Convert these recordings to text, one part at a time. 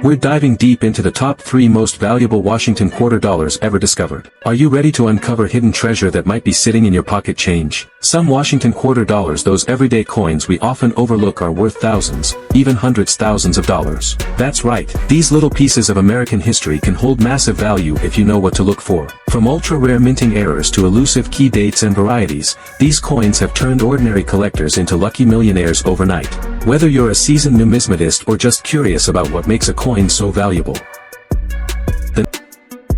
We're diving deep into the top 3 most valuable Washington quarter dollars ever discovered. Are you ready to uncover hidden treasure that might be sitting in your pocket change? Some Washington quarter dollars, those everyday coins we often overlook, are worth thousands, even hundreds thousands of dollars. That's right, these little pieces of American history can hold massive value if you know what to look for. From ultra-rare minting errors to elusive key dates and varieties, these coins have turned ordinary collectors into lucky millionaires overnight. Whether you're a seasoned numismatist or just curious about what makes a coin so valuable.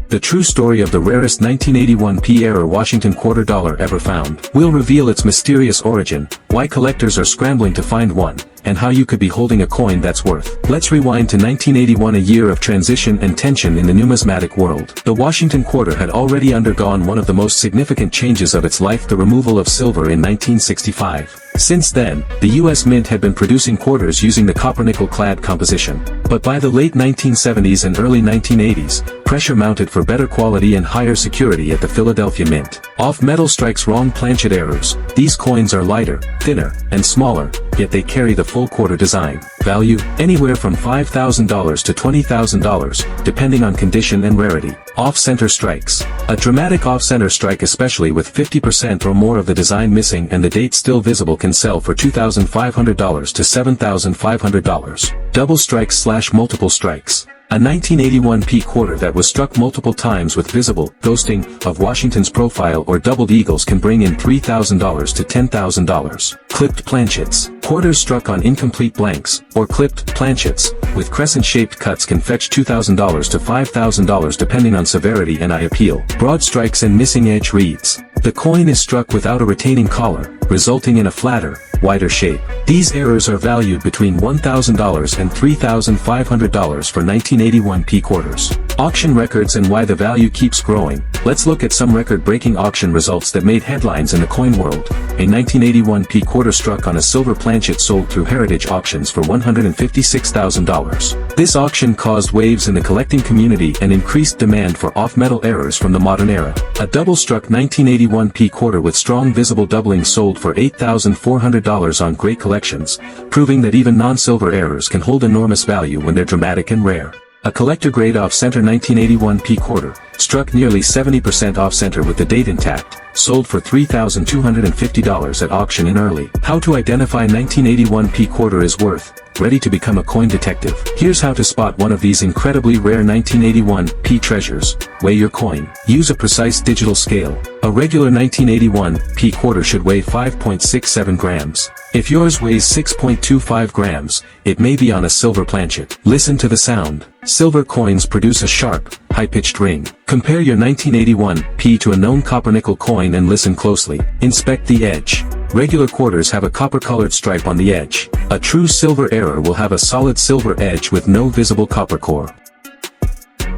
The true story of the rarest 1981 P-era Washington quarter dollar ever found. We'll reveal its mysterious origin, why collectors are scrambling to find one, and how you could be holding a coin that's worth. Let's rewind to 1981, a year of transition and tension in the numismatic world. The Washington quarter had already undergone one of the most significant changes of its life, the removal of silver in 1965. Since then, the U.S. Mint had been producing quarters using the copper-nickel clad composition. But by the late 1970s and early 1980s, pressure mounted for better quality and higher security at the Philadelphia Mint. Off-metal strikes wrong planchet errors. These coins are lighter, thinner, and smaller, yet they carry the full quarter design. Value, anywhere from $5,000 to $20,000, depending on condition and rarity. Off-center strikes. A dramatic off-center strike, especially with 50% or more of the design missing and the date still visible, can sell for $2,500 to $7,500. Double strikes / multiple strikes. A 1981 P quarter that was struck multiple times with visible ghosting of Washington's profile or doubled eagles can bring in $3,000 to $10,000. Clipped planchets. Quarters struck on incomplete blanks, or clipped planchets, with crescent-shaped cuts can fetch $2,000 to $5,000 depending on severity and eye appeal. Broad strikes and missing edge reads. The coin is struck without a retaining collar, resulting in a flatter, wider shape. These errors are valued between $1,000 and $3,500 for 1981 P quarters. Auction records and why the value keeps growing. Let's look at some record-breaking auction results that made headlines in the coin world. A 1981 P quarter struck on a silver planchet sold through Heritage Auctions for $156,000. This auction caused waves in the collecting community and increased demand for off-metal errors from the modern era. A double-struck 1981 P quarter with strong visible doubling sold for $8,400 on Great Collections, proving that even non-silver errors can hold enormous value when they're dramatic and rare. A collector-grade off-center 1981 P quarter, struck nearly 70% off-center with the date intact, sold for $3,250 at auction in early. How to identify 1981 P quarter is worth. Ready to become a coin detective? Here's how to spot one of these incredibly rare 1981 P treasures. Weigh your coin. Use a precise digital scale. A regular 1981 P quarter should weigh 5.67 grams. If yours weighs 6.25 grams, it may be on a silver planchet. Listen to the sound. Silver coins produce a sharp, high-pitched ring. Compare your 1981 P to a known copper-nickel coin and listen closely. Inspect the edge. Regular quarters have a copper-colored stripe on the edge. A true silver error will have a solid silver edge with no visible copper core.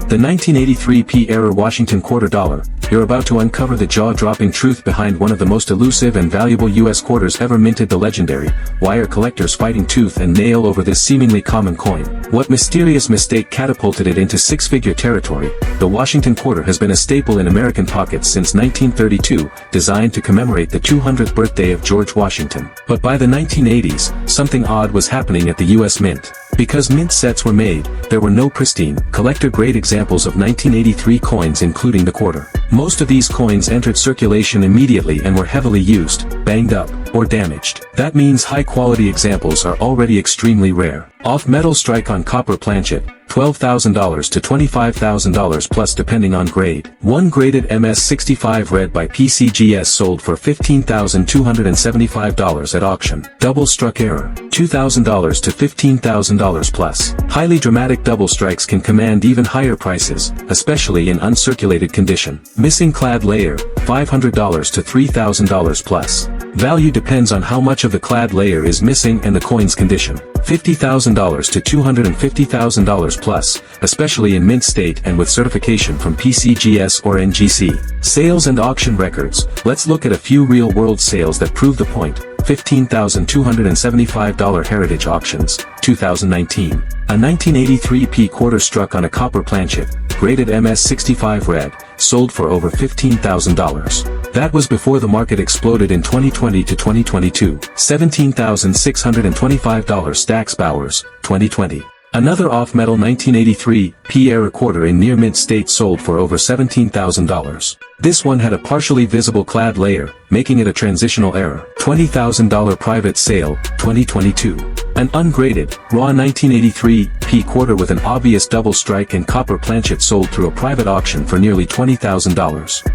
The 1983 P-era Washington quarter dollar. You're about to uncover the jaw-dropping truth behind one of the most elusive and valuable U.S. quarters ever minted. The legendary, why are collectors fighting tooth and nail over this seemingly common coin? What mysterious mistake catapulted it into six-figure territory? The Washington quarter has been a staple in American pockets since 1932, designed to commemorate the 200th birthday of George Washington. But by the 1980s, something odd was happening at the U.S. Mint. Because mint sets were made, there were no pristine, collector-grade examples of 1983 coins, including the quarter. Most of these coins entered circulation immediately and were heavily used, banged up, or damaged. That means high-quality examples are already extremely rare. Off-metal strike on copper planchet, $12,000 to $25,000 plus depending on grade. One graded MS65 red by PCGS sold for $15,275 at auction. Double struck error, $2,000 to $15,000 plus. Highly dramatic double strikes can command even higher prices, especially in uncirculated condition. Missing clad layer, $500 to $3,000 plus. Value depends on how much of the clad layer is missing and the coin's condition. $50,000 to $250,000 plus, especially in mint state and with certification from PCGS or NGC. Sales and auction records. Let's look at a few real-world sales that prove the point. $15,275 Heritage Auctions, 2019. A 1983 P quarter struck on a copper planchet, graded MS65 red, sold for over $15,000. That was before the market exploded in 2020 to 2022. $17,625 Stax Bowers, 2020. Another off-metal 1983 P-era quarter in near mint state sold for over $17,000. This one had a partially visible clad layer, making it a transitional error. $20,000 private sale, 2022. An ungraded, raw 1983 P quarter with an obvious double strike and copper planchet sold through a private auction for nearly $20,000.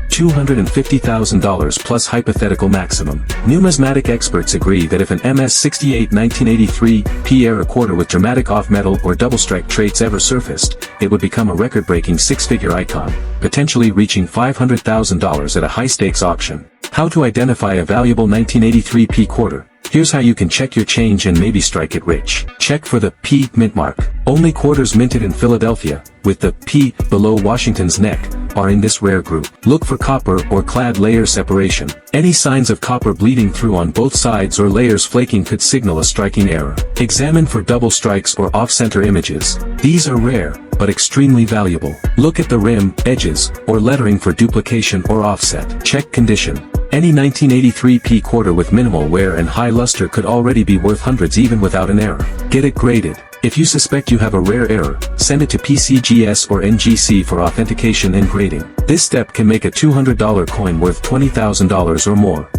$250,000 plus hypothetical maximum. Numismatic experts agree that if an MS-68 1983 P-era quarter with dramatic off-metal or double strike traits ever surfaced, it would become a record-breaking six-figure icon, potentially reaching $500,000 at a high-stakes auction. How to identify a valuable 1983 P quarter? Here's how you can check your change and maybe strike it rich. Check for the P mint mark. Only quarters minted in Philadelphia, with the P below Washington's neck, are in this rare group. Look for copper or clad layer separation. Any signs of copper bleeding through on both sides or layers flaking could signal a striking error. Examine for double strikes or off-center images. These are rare, but extremely valuable. Look at the rim, edges, or lettering for duplication or offset. Check condition. Any 1983 P quarter with minimal wear and high luster could already be worth hundreds even without an error. Get it graded. If you suspect you have a rare error, send it to PCGS or NGC for authentication and grading. This step can make a $200 coin worth $20,000 or more.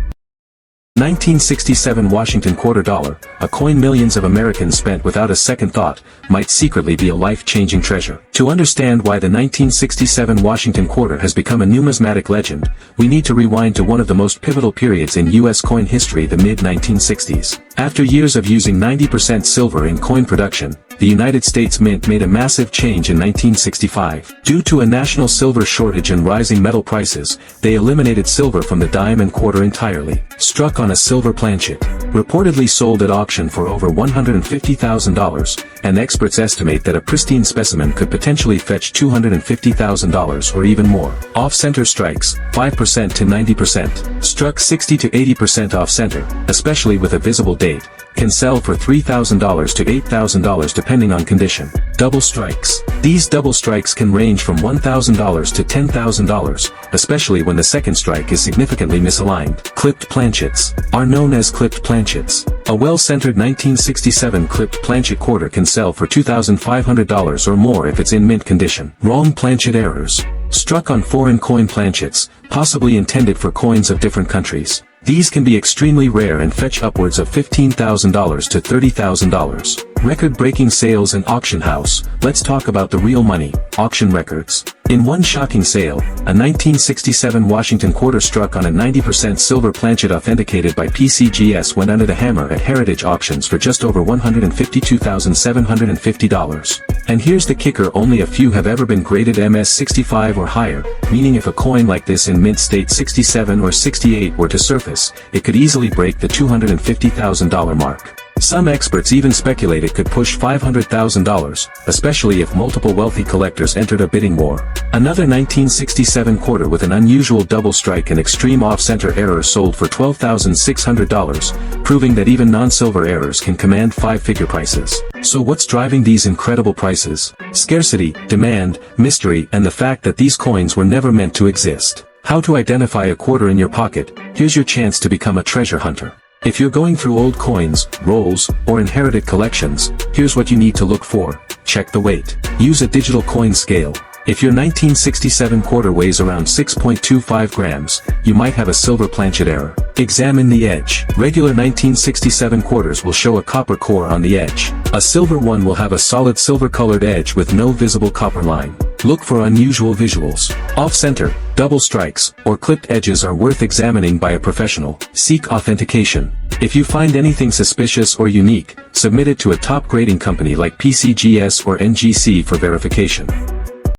1967 Washington quarter dollar, a coin millions of Americans spent without a second thought, might secretly be a life-changing treasure. To understand why the 1967 Washington quarter has become a numismatic legend, we need to rewind to one of the most pivotal periods in U.S. coin history, the mid-1960s. After years of using 90% silver in coin production, the United States Mint made a massive change in 1965. Due to a national silver shortage and rising metal prices, they eliminated silver from the dime and quarter entirely. Struck on a silver planchet, reportedly sold at auction for over $150,000, and experts estimate that a pristine specimen could potentially fetch $250,000 or even more. Off-center strikes, 5% to 90%. Struck 60 to 80% off-center, especially with a visible date, can sell for $3,000 to $8,000 depending on condition. Double strikes. These double strikes can range from $1,000 to $10,000, especially when the second strike is significantly misaligned. Clipped planchets are known as clipped planchets. A well-centered 1967 clipped planchet quarter can sell for $2,500 or more if it's in mint condition. Wrong planchet errors. Struck on foreign coin planchets, possibly intended for coins of different countries. These can be extremely rare and fetch upwards of $15,000 to $30,000. Record-breaking sales and auction house. Let's talk about the real money, auction records. In one shocking sale, a 1967 Washington quarter struck on a 90% silver planchet authenticated by PCGS went under the hammer at Heritage Auctions for just over $152,750. And here's the kicker: only a few have ever been graded MS-65 or higher, meaning if a coin like this in mint state 67 or 68 were to surface, it could easily break the $250,000 mark. Some experts even speculate it could push $500,000, especially if multiple wealthy collectors entered a bidding war. Another 1967 quarter with an unusual double strike and extreme off-center error sold for $12,600, proving that even non-silver errors can command five-figure prices. So what's driving these incredible prices? Scarcity, demand, mystery, and the fact that these coins were never meant to exist. How to identify a quarter in your pocket? Here's your chance to become a treasure hunter. If you're going through old coins, rolls, or inherited collections, here's what you need to look for. Check the weight. Use a digital coin scale. If your 1967 quarter weighs around 6.25 grams, you might have a silver planchet error. Examine the edge. Regular 1967 quarters will show a copper core on the edge. A silver one will have a solid silver-colored edge with no visible copper line. Look for unusual visuals. Off-center, double strikes, or clipped edges are worth examining by a professional. Seek authentication. If you find anything suspicious or unique, submit it to a top grading company like PCGS or NGC for verification.